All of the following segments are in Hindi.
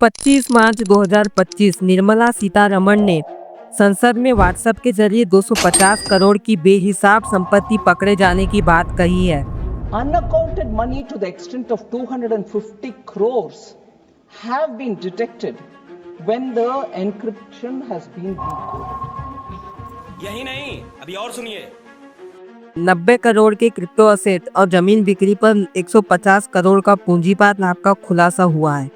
25 मार्च 2025 निर्मला सीतारमण ने संसद में व्हाट्सएप के जरिए 250 करोड़ की बेहिसाब संपत्ति पकड़े जाने की बात कही है। Unaccounted money to the extent of 250 crores have been detected when the encryption has been decoded. यही नहीं, अभी और सुनिए। 90 करोड़ के क्रिप्टो असेट और जमीन बिक्री पर 150 करोड़ का पूंजीपात लाभ का खुलासा हुआ है।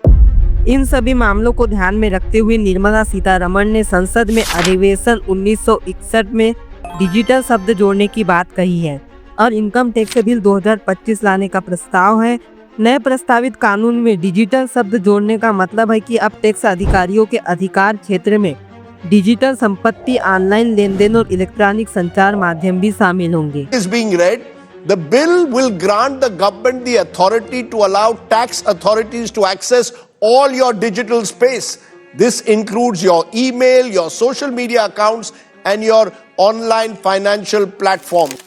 इन सभी मामलों को ध्यान में रखते हुए निर्मला सीतारमण ने संसद में अधिवेशन 1961 में डिजिटल शब्द जोड़ने की बात कही है और इनकम टैक्स बिल 2025 लाने का प्रस्ताव है। नए प्रस्तावित कानून में डिजिटल शब्द जोड़ने का मतलब है कि अब टैक्स अधिकारियों के अधिकार क्षेत्र में डिजिटल संपत्ति, ऑनलाइन लेन देन और इलेक्ट्रॉनिक संचार माध्यम भी शामिल होंगे। The bill will grant the government the authority to allow tax authorities to access all your digital space. This includes your email, your social media accounts and your online financial platforms.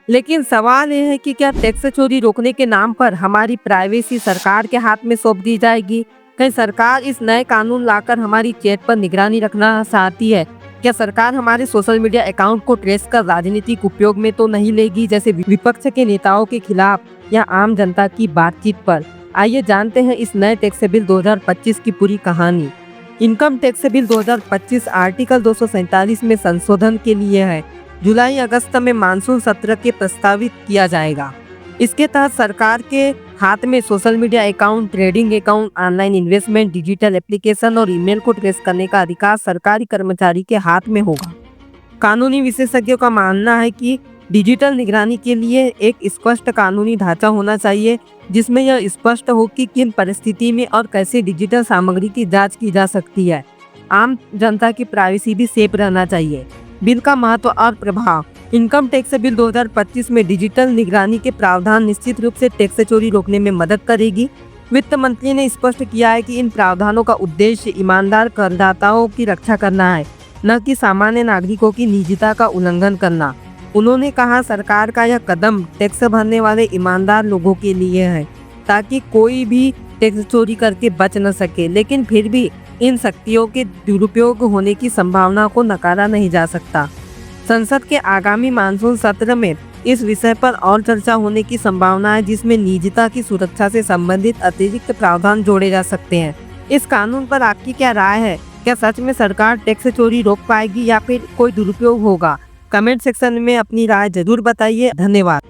लेकिन सवाल यह है कि क्या टैक्स चोरी रोकने के नाम पर हमारी प्राइवेसी सरकार के हाथ में सौंप दी जाएगी? कहीं सरकार इस नए कानून लाकर हमारी चैट पर निगरानी रखना चाहती है? क्या सरकार हमारे सोशल मीडिया अकाउंट को ट्रेस कर राजनीतिक उपयोग में तो नहीं लेगी, जैसे विपक्ष के नेताओं के खिलाफ या आम जनता की बातचीत पर? आइए जानते हैं इस नए टैक्स बिल 2025 की पूरी कहानी। इनकम टैक्स बिल 2025 आर्टिकल 247 में संशोधन के लिए है। जुलाई अगस्त में मानसून सत्र के प्रस्तावित किया जाएगा। इसके तहत सरकार के हाथ में social media account, trading account, online investment, digital application और ईमेल को ट्रेस करने का अधिकार सरकारी कर्मचारी के हाथ में होगा। कानूनी विशेषज्ञों का मानना है कि डिजिटल निगरानी के लिए एक स्पष्ट कानूनी ढांचा होना चाहिए जिसमें यह स्पष्ट हो कि किन परिस्थिति में और कैसे डिजिटल सामग्री की जांच की जा सकती है। आम जनता की प्राइवेसी भी सेफ रहना चाहिए। बिल का महत्व और प्रभाव। इनकम टैक्स बिल 2025 में डिजिटल निगरानी के प्रावधान निश्चित रूप से टैक्स चोरी रोकने में मदद करेगी। वित्त मंत्री ने स्पष्ट किया है कि इन प्रावधानों का उद्देश्य ईमानदार करदाताओं की रक्षा करना है, न कि सामान्य नागरिकों की निजता का उल्लंघन करना। उन्होंने कहा, सरकार का यह कदम टैक्स भरने वाले ईमानदार लोगों के लिए है ताकि कोई भी टैक्स चोरी करके बच न सके, लेकिन फिर भी इन शक्तियों के दुरुपयोग होने की संभावना को नकारा नहीं जा सकता। संसद के आगामी मानसून सत्र में इस विषय पर और चर्चा होने की संभावना है, जिसमें निजता की सुरक्षा से संबंधित अतिरिक्त प्रावधान जोड़े जा सकते हैं। इस कानून पर आपकी क्या राय है? क्या सच में सरकार टैक्स चोरी रोक पाएगी या फिर कोई दुरुपयोग होगा? कमेंट सेक्शन में अपनी राय जरूर बताइए। धन्यवाद।